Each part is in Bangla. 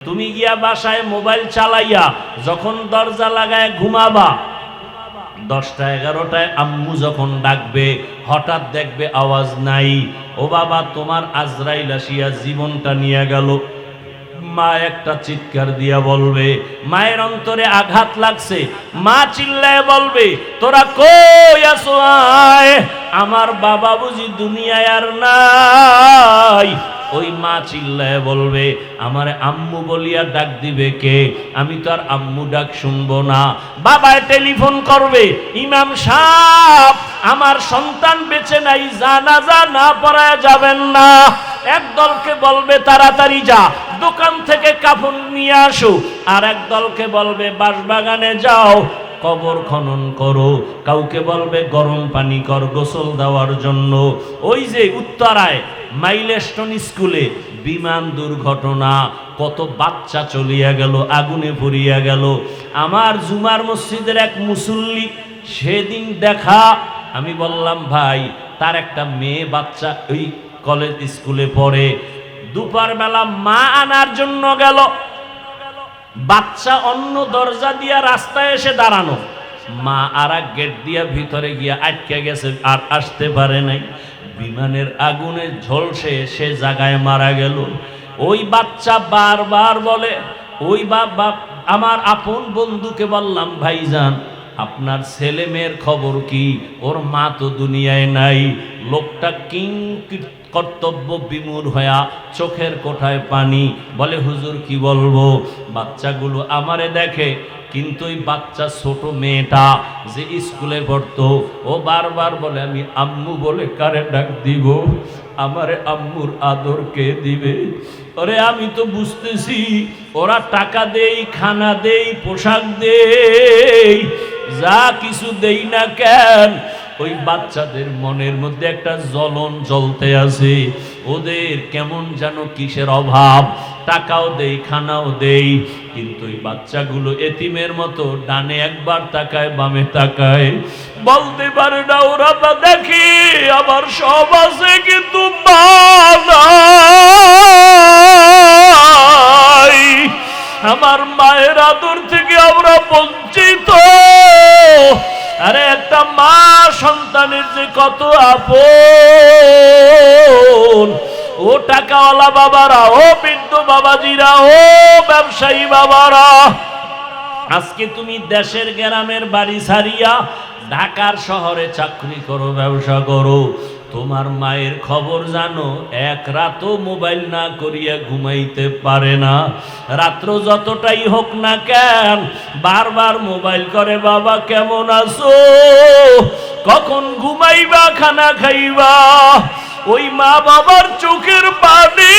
তুমি গিয়া বাসায় মোবাইল চালাইয়া যখন দরজা লাগায় ঘুমাবা, 10টা 11টায় আম্মু যখন ডাকবে, হঠাৎ দেখবে আওয়াজ নাই। ও বাবা, তোমার আজরাইল আসিয়া জীবনটা নিয়ে গেল। মা একটা চিৎকার দিয়া বলবে, মায়ের অন্তরে আঘাত লাগছে। মা চিল্লায় বলবে, তোরা কই আছো? আয়, আমার বাবা বুঝি দুনিয়ায় আর নাই। ওই মা চিল্লায় বলবে, আমারে আম্মু বলিয়া ডাক দিবে কে? আমি তো আর আম্মু ডাক শুনবো না। বাবায় টেলিফোন করবে, ইমাম সাহেব আমার সন্তান বেঁচে নাই, জানাজা না পড়ায় যাবেন না। একদলকে বলবে তাড়াতাড়ি যা, দোকান থেকে কাফন নিয়ে আসো। আর একদলকে বলবে বাঁশবাগানে যাও, কবর খনন করো। কাউকে বলবে গরম পানি কর গোসল দেওয়ার জন্য। ওই যে উত্তরায় মাইলস্টোন স্কুলে বিমান দুর্ঘটনা, কত বাচ্চা চলিয়া গেল, আগুনে পুড়িয়া গেল। আমার জুমার মসজিদের এক মুসল্লি সেদিন দেখা, আমি বললাম ভাই, তার একটা মেয়ে বাচ্চা ওই কলেজ স্কুলে পড়ে। দুপুর বেলা মা আনার জন্য গেল, বাচ্চা অন্য দরজা দিয়া রাস্তায় এসে দাঁড়ানো, মা আর এক গেট দিয়া ভিতরে গিয়া আটকে গেছে, আর আসতে পারে নাই। বিমানের আগুনে ঝলসে সে জায়গায় মারা গেল। ওই বাচ্চা বারবার বলে, ওই বাবা আমার আপন বন্ধুকে বললাম, ভাইজান আপনার ছেলে মেয়ের খবর কি? ওর মা তো দুনিয়ায় নাই। লোকটা কিং কর্তব্য বিমূঢ় হইয়া চোখের কোঠায় পানি, বলে হুজুর কি বলবো? বাচ্চাগুলো আমারে দেখে, কিন্তু ওই বাচ্চা ছোট মেয়েটা যে স্কুলে পড়তো, ও বারবার বলে আমি আম্মু বলে কারে ডাক দিব? আমারে আম্মুর আদর কে দিবে? ওরে আমি তো বুঝতেছি ওরা টাকা দেই, খানা দেই, পোশাক দেই, যা কিছু দেই না কেন, ওই বাচ্চাদের মনের মধ্যে একটা জ্বলন জ্বলতে আছে। ওদের কেমন যেন কিসের অভাব, টাকাও দেই, খানাও দেই, কিন্তু ওই বাচ্চাগুলো এতিমের মতো ডানে একবার তাকায়, বামে তাকায়, বলতে পারে না ওরা বা দেখি আমার সব আছে কিন্তু মা নাই। আমার মায়ের আদর থেকে আমরা বঞ্চিত। আরে একটা মা সন্তানের যে কত আপন। ও টাকাওয়ালা বাবারা, ও বৃদ্ধ বাবাজিরা, ও ব্যবসায়ী বাবারা, আজকে তুমি দেশের গ্রামের বাড়ি ছাড়িয়া ঢাকার শহরে চাকরি করো, ব্যবসা করো, তোমার মায়ের খবর জানো? এক রাতও মোবাইল না করিয়া ঘুমাইতে পারে না। রাত্র যতটাই হোক না কেন বারবার মোবাইল করে, বাবা কেমন আছো, কখন ঘুমাইবা, খানা খাইবা? ওই মা বাবার চোখের পানি।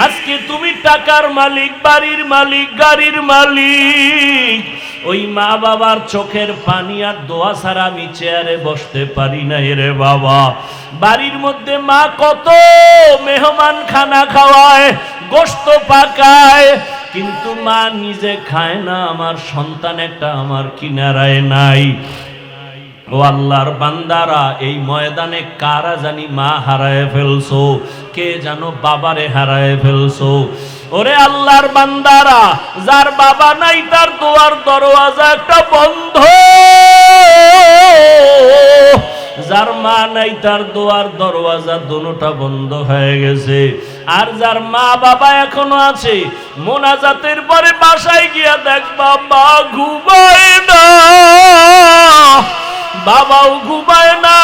আজকে তুমি টাকার মালিক, বাড়ির মালিক, গাড়ির মালিক, ওই মা বাবার চোখের পানি আর দোয়া ছাড়া আমি চেয়ারে বসতে পারি না রে বাবা। বাড়ির মধ্যে মা কত মেহমান খানা খাওয়ায়, গোশত পাকায়, কিন্তু মা নিজে খায় না। আমার সন্তান একটা আমার কিনারায় নাই। ও আল্লাহর বান্দারা, এই ময়দানে কারা জানি মা হারায় ফেলছো, কে জানো বাবারে হারায় ফেলছো। ওরে আল্লাহর বান্দারা, যার বাবা নাই তার দোয়ার দরওয়াজা একটা বন্ধ, যার মা নাই তার দোয়ার দরওয়াজা দুটোটা বন্ধ হয়ে গেছে। আর যার মা বাবা এখনো আছে, মোনাজাতের পরে বাসায় গিয়া দেখবা মা ঘুমায় না, বাবাও ঘুমায় না,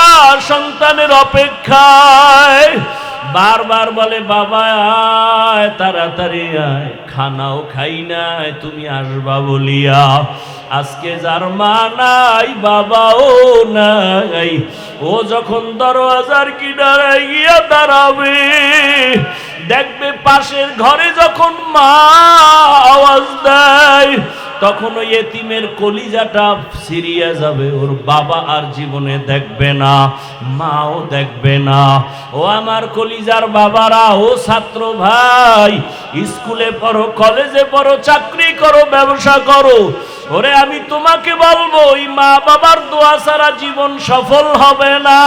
সন্তানের অপেক্ষায় বারবার বলে বাবা আয়, তাড়াতাড়ি আয়, খানাও খাই নাই তুমি আসবা বলিয়া। আজকে যার মা নাই, বাবাও নাই, ও যখন দরওয়াজার কিনারায় গিয়া দাঁড়াবে, দেখবে পাশের ঘরে যখন মা আওয়াজ দেয়, তখন ওই এতিমের কলিজাটা ছিঁড়িয়া যাবে। ওর বাবা আর জীবনে দেখবে না, মাও দেখবে না। ও আমার কলিজার বাবারা, ও ছাত্র ভাই, স্কুলে পড়ো, কলেজে পড়ো, চাকরি করো, ব্যবসা করো, ওরে আমি তোমাকে বলবো, ওই মা বাবার দোয়া ছাড়া জীবন সফল হবে না।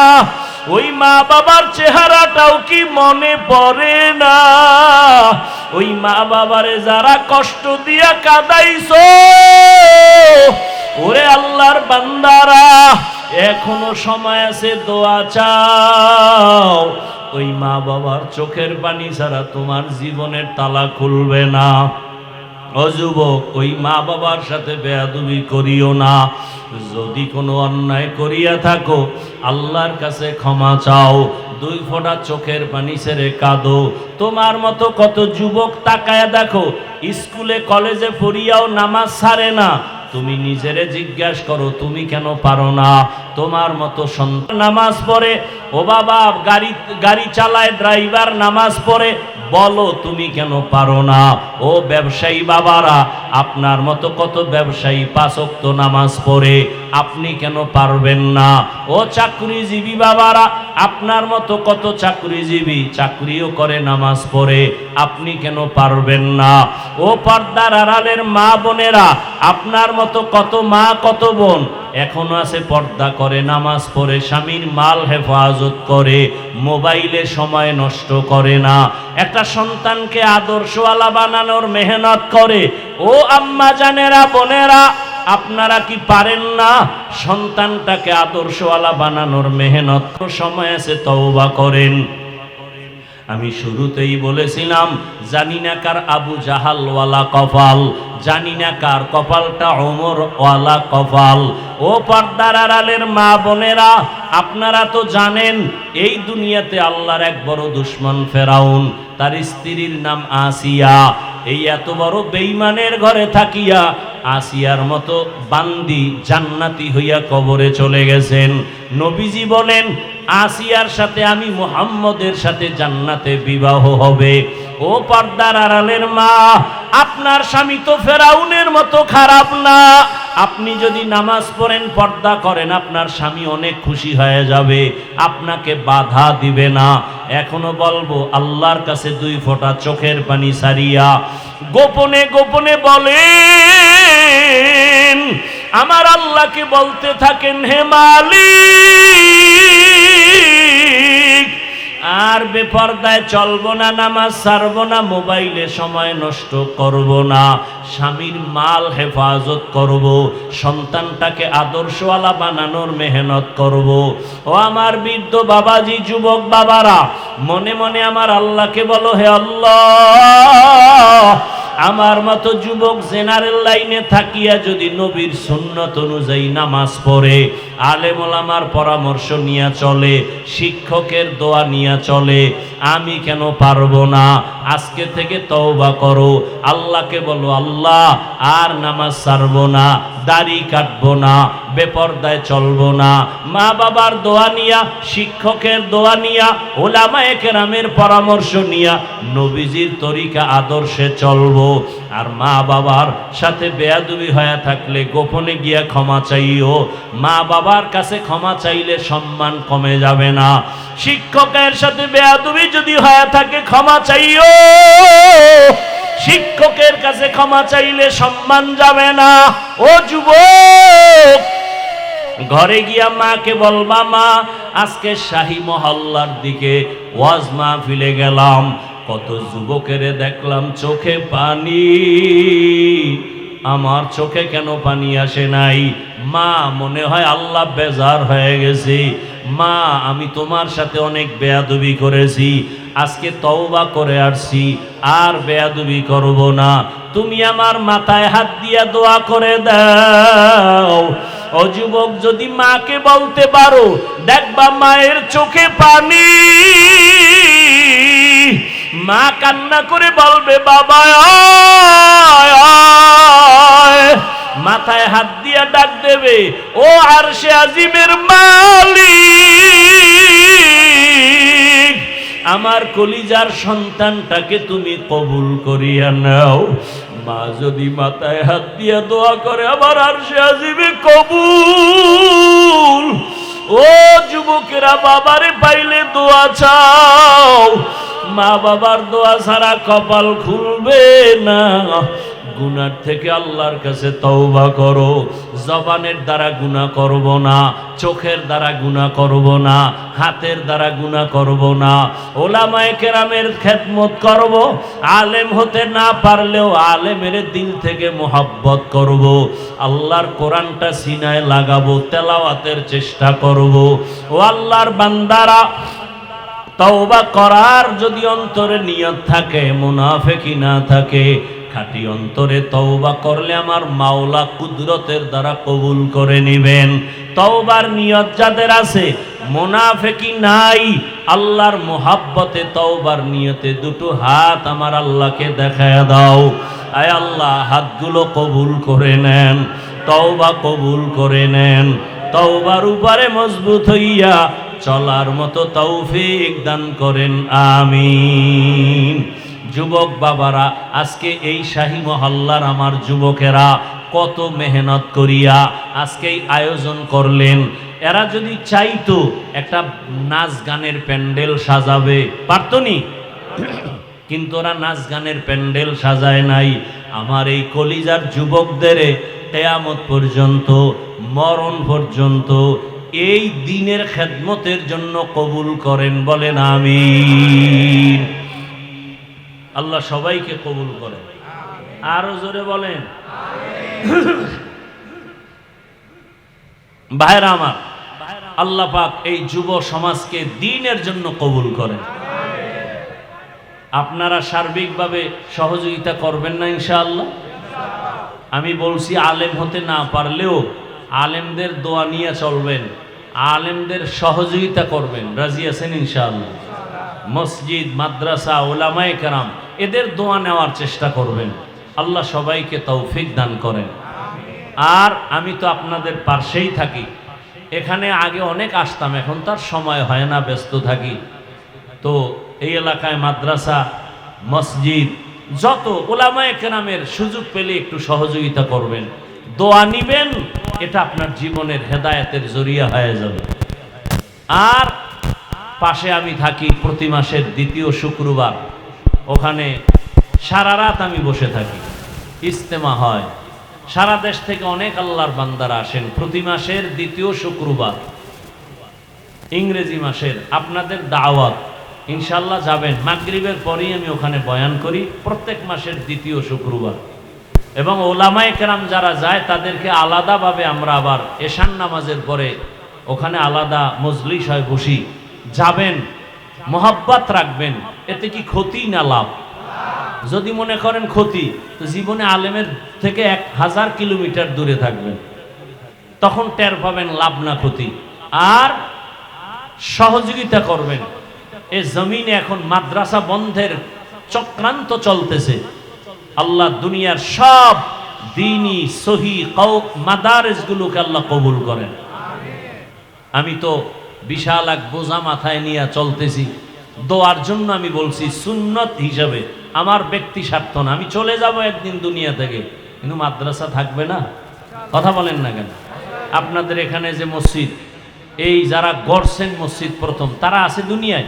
ওই মা বাবার চেহারাটাও কি মনে পড়ে না? ওই মা বাবারে যারা কষ্ট দিয়া কাঁদাইছো, ওরে আল্লাহর বান্দারা, এখনো সময় আছে, দোয়া চাও। ওই মা বাবার চোখের পানি ছাড়া তোমার জীবনের তালা খুলবে না। ও যুবক, ওই মা বাবার সাথে বেয়াদবি করিও না। যদি কোনো অন্যায় করিয়া থাকো, আল্লাহর কাছে ক্ষমা চাও, 2 ফোঁটা চোখের পানি ছেড়ে কাঁদো। তোমার মতো কত যুবক তাকায়া দেখো, স্কুলে কলেজে পড়িয়াও নামাজ ছাড়ে না। তুমি নিজেরে জিজ্ঞাসা করো, তুমি কেন পারো না? তোমার মতো সন্তান নামাজ পড়ে, ও বাবা গাড়ি চালায়, ড্রাইভার নামাজ পড়ে, বলো তুমি কেন পারো না? ও ব্যবসায়ী বাবারা, আপনার মতো কত ব্যবসায়ী 5 ওয়াক্ত নামাজ পড়ে, আপনি কেন পারবেন না? ও চাকরিজীবী বাবারা, আপনার মতো কত চাকরিজীবী চাকরিও করে, নামাজ পড়ে, আপনি কেন পারবেন না? ও পর্দার আড়ালের মা বোনেরা, আপনার মতো কত মা কত বোন এখনো আছে, পর্দা করে, নামাজ পড়ে, স্বামীর মাল হেফাজত করে, মোবাইলে সময় নষ্ট করে না, একটা সন্তানকে আদর্শওয়ালা বানানোর মেহনত করে। ও আম্মা জানেরা, বোনেরা, আপনারা কি পারেন না সন্তানটাকে আদর্শওয়ালা বানানোর মেহনত? সময় আছে, তওবা করেন। আমি শুরুতেই বলেছিলাম, জানি না কার আবু জাহাল ওয়ালা কপাল, জানি না কার কপালটা ওমর ওয়ালা কপাল। ও পর্দার আড়ালের মা বোনেরা, আপনারা তো জানেন এই দুনিয়াতে আল্লাহর এক বড় দুশমন ফেরাউন, তার স্ত্রীর নাম আসিয়া। এই এত বড় বেঈমানের ঘরে থাকিয়া আসিয়ার মতো বান্দি জান্নাতি হইয়া কবরে চলে গেছেন। নবীজি বলেন, আসিয়ার সাথে আমি মুহাম্মদের সাথে জান্নাতে বিবাহ হবে। ও পর্দার আড়ালের মা, আপনার স্বামী তো ফেরাউনের মতো খারাপ না। আপনি যদি নামাজ পড়েন, পর্দা করেন, আপনার স্বামী অনেক খুশি হয়ে যাবে, আপনাকে বাধা দিবে না। এখনো বলবো, আল্লাহর কাছে 2 ফোঁটা চোখের পানি সারিয়া গোপনে গোপনে বলেন, আমার আল্লাহকে বলতে থাকেন, হে মালিক, আর বেপরদায় চলবো না, নামাজ ছাড়বো না, মোবাইলে সময় নষ্ট করব না, স্বামীর মাল হেফাজত করব, সন্তানটাকে আদর্শওয়ালা বানানোর মেহনত করব। ও আমার বৃদ্ধ বাবাজি, যুবক বাবারা, মনে মনে আমার আল্লাহকে বলো, হে আল্লাহ, আমার মতো যুবক জেনারেল লাইনে থাকিয়া যদি নবীর সুন্নত অনুযায়ী নামাজ পড়ে, আলেম ওলামার পরামর্শ নিয়ে চলে, শিক্ষকের দোয়া নিয়ে চলে, আমি কেন পারবো না? আজকে থেকে তওবা করো, আল্লাহকে বলো, আল্লাহ আর নামাজ ছাড়বো না, দাড়ি কাটবো না, বেপরদায় চলবো না, মা বাবার দোয়া নিয়া, শিক্ষকের দোয়া নিয়া, ওলামায়ে কেরামের পরামর্শ নিয়া নবীজির তরিকা আদর্শে চলবো। আর মা বাবার সাথে বেয়াদবি হয়ে থাকলে গোপনে গিয়া ক্ষমা চাইও। মা বাবার কাছে ক্ষমা চাইলে সম্মান কমে যাবে না। শিক্ষকের সাথে বেয়াদবি যদি হয়ে থাকে, ক্ষমা চাইও। শিক্ষকের কাছে ক্ষমা চাইলে সম্মান যাবে না। ও যুবক, ঘরে গিয়া মাকে বলবা, মা আজকে শাহী মহল্লার দিকে ওয়াজ মাহফিলে গেলাম, কত যুবকের দেখলাম চোখে পানি, আমার চোখে কেন পানি আসে নাই? মা, মনে হয় আল্লাহ বেজার হয়ে গেছে। মা, আমি তোমার সাথে অনেক বেয়াদবি করেছি, আজকে তওবা করে আসছি, আর বেয়াদবি করব না। তুমি আমার মাথায় হাত দিয়া দোয়া করে দাও। ও যুবক, যদি মাকে বলতে পারো, দেখবা মায়ের চোখে পানি। মা কান্না করে বলবে, বাবা আয় আয়। মাথায় হাত দিয়া ডাক দেবে, ও আরশে আজিমের মালিক, আমার কলিজার সন্তানটাকে তুমি কবুল করিয়া নাও। মা যদি মাথায় হাত দিয়া দোয়া করে, আমার আরশে আজিমে কবুল। ও যুবকেরা, বাবারে পাইলে দোয়া চাও, মা বাবার দোয়া ছাড়া কপাল খুলবে না। গুনার থেকে আল্লাহর কাছে তওবা করো। জবানের দ্বারা গুনাহ করব না, চোখের দ্বারা গুনাহ করব না, হাতের দ্বারা গুনাহ করব না, ওলামায়ে কেরামের খেদমত করব, আলেম হতে না পারলেও আলেমের দিল থেকে মোহাব্বত করব, আল্লাহর কোরআনটা সিনায় লাগাবো, তেলাওয়াতের চেষ্টা করব। ও আল্লাহর বান্দারা, তওবা করার যদি অন্তরে নিয়ত থাকে, মুনাফিকি না থাকে, খাঁটি অন্তরে তওবা করলে আমার মাওলা কুদরতের দ্বারা কবুল করে নেবেন। তওবার নিয়ত যাদের আছে, মুনাফিকি নাই, আল্লাহর মোহাব্বতে তওবার নিয়তে দুটো হাত আমার আল্লাহকে দেখায় দাও। আয় আল্লাহ, হাতগুলো কবুল করে নেন, তওবা কবুল করে নেন, তওবার উপরে মজবুত হইয়া চলার মতো তৌফিক দান করেন, আমিন। যুবক বাবারা, আজকে এই শাহী মহল্লার আমার যুবকেরা কত মেহনত করিয়া আজকে এই আয়োজন করলেন। এরা যদি চাইতো একটা নাচ গানের প্যান্ডেল সাজাবে, পারতনি? কিন্তু ওরা নাচ গানের প্যান্ডেল সাজায় নাই। আমার এই কলিজার যুবকদের কিয়ামত পর্যন্ত, মরণ পর্যন্ত এই দিনের খেদমতের জন্য কবুল করেন, বলেন আমিন। আল্লাহ সবাইকে কবুল করেন, আরো জোরে বলেন ভাইরা আমার। আল্লাহ পাক এই যুব সমাজকে দ্বীনের জন্য কবুল করেন। আপনারা সার্বিকভাবে সহযোগিতা করবেন না ইনশাআল্লাহ? আমি বলছি, আলেম হতে না পারলেও আলেমদের দোয়া নিয়ে চলবেন, আলেমদের সহযোগিতা করবেন, রাজি আছেন ইনশাআল্লাহ? মসজিদ, মাদ্রাসা, ওলামায়ে কেরাম এদের দোয়া নেওয়ার চেষ্টা করবেন। আল্লাহ সবাইকে তৌফিক দান করেন। আর আমি তো আপনাদের পাশেই থাকি, এখানে আগে অনেক আসতাম, এখন তার সময় হয় না, ব্যস্ত থাকি। তো এই এলাকায় মাদ্রাসা, মসজিদ, যত ওলামায়ে কেরামের সুযোগ পেলে একটু সহযোগিতা করবেন, দোয়া নিবেন, এটা আপনার জীবনের হেদায়েতের জরিয়া হয়ে যাবে। আর পাশে আমি থাকি প্রতি মাসের দ্বিতীয় শুক্রবার, ওখানে সারা রাত আমি বসে থাকি, ইজতেমা হয়, সারা দেশ থেকে অনেক আল্লাহর বান্দারা আসেন প্রতি মাসের দ্বিতীয় শুক্রবার, ইংরেজি মাসের। আপনাদের দাওয়াত, ইনশাল্লাহ যাবেন, মাগরিবের পরেই আমি ওখানে বয়ান করি প্রত্যেক মাসের দ্বিতীয় শুক্রবার। এবং ওলামায়ে কেরাম যারা যায় তাদেরকে আলাদাভাবে আমরা আবার এশান নামাজের পরে ওখানে আলাদা মজলিস হয়, বসি। যাবেন, মোহাব্বত রাখবেন, এতে কি ক্ষতি না লাভ? যদি মনে করেন ক্ষতি, তো জীবনে আলেমের থেকে 1000 কিলোমিটার দূরে থাকবেন, তখন টের পাবেন লাভ না ক্ষতি। আর সহযোগিতা করবেন। এই জমিনে এখন মাদ্রাসা বন্ধের চক্রান্ত চলতেছে। আল্লাহ দুনিয়ার সব দ্বীনি সহি মাদারেসগুলোকে আল্লাহ কবুল করেন। আমি তো বিশাল এক বোঝা মাথায় নিয়ে চলতেছি, দোয়ার জন্য আমি বলছি, সুন্নত হিসাবে, আমার ব্যক্তি স্বার্থ না। আমি চলে যাব একদিন দুনিয়া থেকে, কিন্তু মাদ্রাসা থাকবে না। কথা বলেন না কেন? আপনাদের এখানে যে মসজিদ, এই যারা গড়ছেন মসজিদ প্রথম, তারা আছে দুনিয়ায়,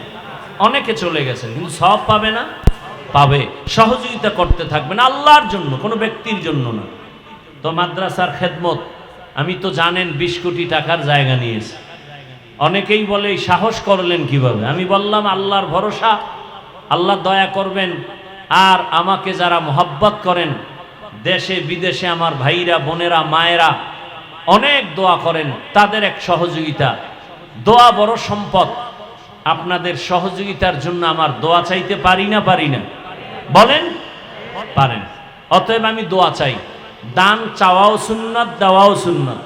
অনেকে চলে গেছেন, কিন্তু সব পাবে না? পাবে। সহযোগিতা করতে থাকবেন আল্লাহর জন্য, কোনো ব্যক্তির জন্য না। তো মাদ্রাসার খেদমত, আমি তো জানেন 20 কোটি টাকার জায়গা নিয়েছি। অনেকেই বলে এই সাহস করলেন কিভাবে? আমি বললাম, আল্লাহর ভরসা, আল্লাহ দয়া করবেন। আর আমাকে যারা মোহাব্বত করেন, দেশে বিদেশে আমার ভাইরা, বোনেরা, মায়েরা অনেক দোয়া করেন, তাদের এক সহযোগিতা। দোয়া বড় সম্পদ। আপনাদের সহযোগিতার জন্য আমার দোয়া চাইতে পারি না? পারি না? বলেন, পারেন। অতএব আমি দোয়া চাই। দান চাওয়াও সুন্নাত, দেওয়াও সুন্নাত।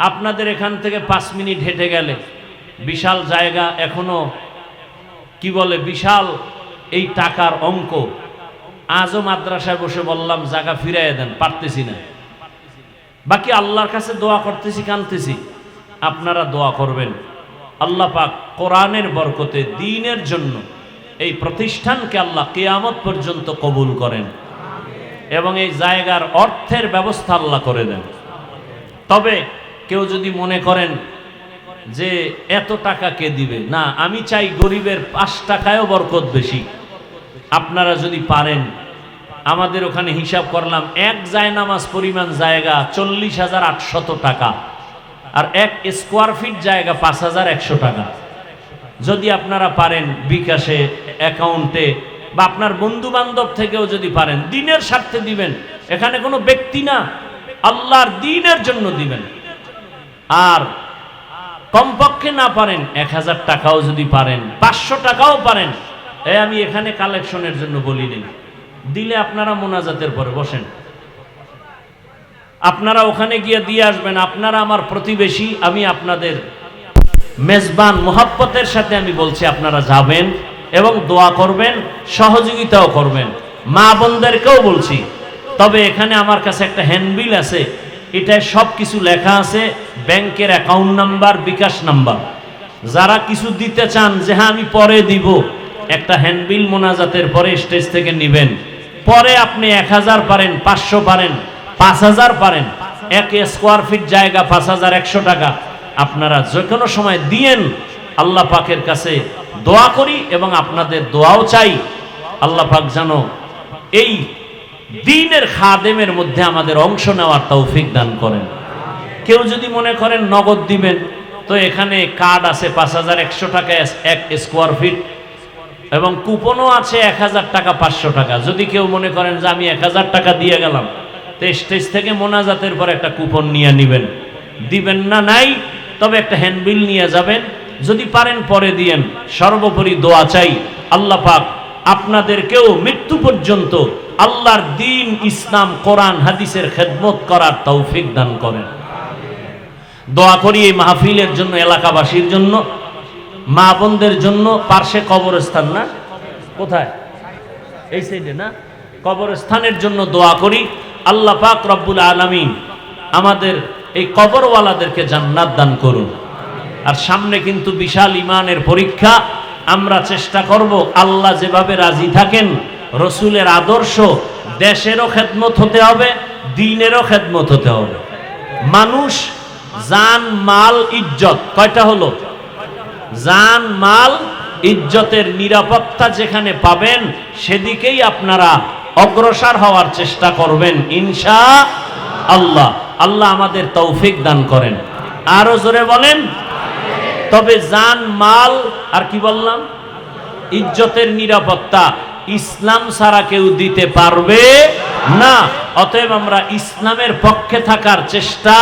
আপনাদের এখান থেকে 5 মিনিট হেঁটে গেলে বিশাল জায়গা, এখনো কি বলে বিশাল এই টাকার অঙ্ক। আজও মাদ্রাসায় বসে বললাম জায়গা ফিরাইয়া দেন, পারতেছি না। বাকি আল্লাহর কাছে দোয়া করতেছি, কাঁদতেছি। আপনারা দোয়া করবেন, আল্লাহ পাক কোরআনের বরকতে দ্বীনের জন্য এই প্রতিষ্ঠানকে আল্লাহ কিয়ামত পর্যন্ত কবুল করেন এবং এই জায়গার অর্থের ব্যবস্থা আল্লাহ করে দেন। তবে কেউ যদি মনে করেন যে এত টাকা কে দিবে, না, আমি চাই গরিবের 5 টাকায়ও বরকত বেশি। আপনারা যদি পারেন আমাদের ওখানে হিসাব করলাম এক জায়নামাজ পরিমাণ জায়গা 40,800 টাকা, আর 1 স্কোয়ার ফিট জায়গা 5,100 টাকা। যদি আপনারা পারেন বিকাশে, অ্যাকাউন্টে বা আপনার বন্ধু বান্ধব থেকেও যদি পারেন, দিনের স্বার্থে দিবেন। এখানে কোনো ব্যক্তি না, আল্লাহর দ্বীনের জন্য দিবেন। আর কমপক্ষে না পারেন 1,000 টাকাও যদি পারেন, 500 টাকাও পারেন, আমি এখানে কালেকশনের জন্য বলি নেই, দিলে আপনারা মোনাজাতের পরে বসেন, আপনারা ওখানে গিয়ে দিয়ে আসবেন। আপনারা আমার প্রতিবেশী, আমি আপনাদের মেজবান, মোহাব্বতের সাথে আমি বলছি আপনারা যাবেন এবং দোয়া করবেন, সহযোগিতাও করবেন। মা বোনদেরকেও বলছি। তবে এখানে আমার কাছে একটা হ্যান্ডবিল আছে, এটায় সব কিছু লেখা আছে, ব্যাংকের অ্যাকাউন্ট নাম্বার, বিকাশ নাম্বার। যারা কিছু দিতে চান যে হ্যাঁ আমি পরে দিব, একটা হ্যান্ডবিল মোনাজাতের পরে স্টেজ থেকে নেবেন। পরে আপনি 1,000 পারেন, 500 পারেন, 5,000 পারেন, 1 স্কোয়ার ফিট জায়গা 5,100 টাকা, আপনারা যে কোনো সময় দিয়েন। আল্লাহ পাকের কাছে দোয়া করি এবং আপনাদের দোয়াও চাই। আল্লাহ পাক যেন এই দ্বীনের খাদেমের মধ্যে আমাদের অংশ নেওয়ার তৌফিক দান করেন। কেউ যদি মনে করেন নগদ দিবেন, তো এখানে কার্ড আছে 5,100 টাকা 1 স্কোয়ার ফিট, এবং কুপনও আছে 1,000 টাকা, 500 টাকা। যদি কেউ মনে করেন যে আমি 1,000 টাকা দিয়ে গেলাম, তো স্টেজ থেকে মোনাজাতের পর একটা কুপন নিয়ে নেবেন। দিবেন না নাই, তবে একটা হ্যান্ডবিল নিয়ে যাবেন। যদি পারেন পরে দিয়েন। সর্বোপরি দোয়া চাই, আল্লাহ পাক আপনাদেরকেও মৃত্যু পর্যন্ত আল্লাহর দ্বীন, ইসলাম, কোরআন, হাদিসের খেদমত করার তৌফিক দান করেন। দোয়া করি এই মাহফিলের জন্য, এলাকাবাসীর জন্য, মা বোনদের জন্য। পার্শ্বে কবরস্থান না, কোথায়? এই সাইডে না, কবরস্থানের জন্য দোয়া করি। আল্লাহ পাক রব্বুল আলামিন আমাদের এই কবরওয়ালাদেরকে জান্নাত দান করুন। আর সামনে কিন্তু বিশাল ইমানের পরীক্ষা। আমরা চেষ্টা করব আল্লাহ যেভাবে রাজি থাকেন, রসুলের আদর্শ, দেশেরও খেদমত হতে হবে, দ্বীনেরও খেদমত হতে হবে। মানুষ, জান, মাল, ইজ্জত, কয়টা হলো? জান, মাল, ইজ্জতের নিরাপত্তা যেখানে পাবেন, সেদিকেই আপনারা অগ্রসর হওয়ার চেষ্টা করবেন ইনশাআল্লাহ। আল্লাহ আমাদের তৌফিক দান করেন। আরো জোরে বলেন। তবে জান, মাল আর কি বললাম, ইজ্জতের নিরাপত্তা ইসলাম ছাড়া কেউ দিতে পারবে না। অতএব আমরা ইসলামের পক্ষে থাকার চেষ্টা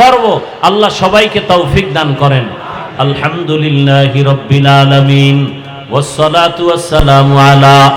করব। আল্লাহ সবাইকে তৌফিক দান করেন। আলহামদুলিল্লাহি রাব্বিল আলামিন, ওয়াসসালাতু ওয়াসসালামু আলা